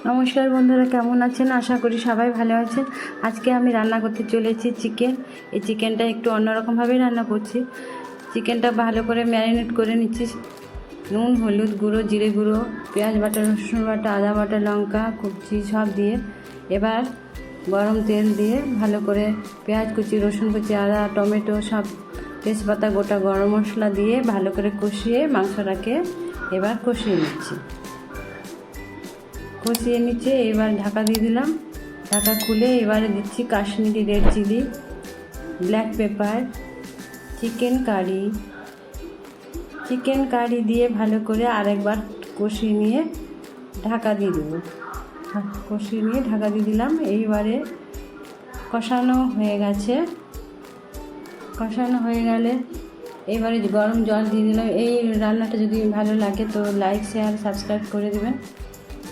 নমস্কার বন্ধুরা, কেমন আছেন? আশা করি সবাই ভালো আছেন। আজকে আমি রান্না করতে চলেছি চিকেন। এই চিকেনটা একটু অন্যরকমভাবেই রান্না করছি। চিকেনটা ভালো করে ম্যারিনেট করে নিচ্ছি, নুন, হলুদ গুঁড়ো, জিরে গুঁড়ো, পেঁয়াজ বাটা, রসুন বাটা, আদা বাটা, লঙ্কা কুচি সব দিয়ে এবার গরম তেল দিয়ে ভালো করে পেঁয়াজ কুচি, রসুন কুচি, আদা, টমেটো সব, তেজপাতা, গোটা গরম মশলা দিয়ে ভালো করে কষিয়ে মাংসটাকে এবার কষিয়ে নিচ্ছি। এবার ঢাকা দিয়ে দিলাম। ঢাকা খুলে এবারে দিচ্ছি Kashmiri red chilli, black pepper, chicken curry দিয়ে ভালো করে আরেকবার কষিয়ে নিয়ে ঢাকা দিয়ে দেবো। কষিয়ে নিয়ে ঢাকা দিয়ে দিলাম। এইবারে কষানো হয়ে গেলে এবারে গরম জল দিয়ে দিলাম। এই রান্নাটা যদি ভালো লাগে তো লাইক, শেয়ার, সাবস্ক্রাইব করে দেবেন।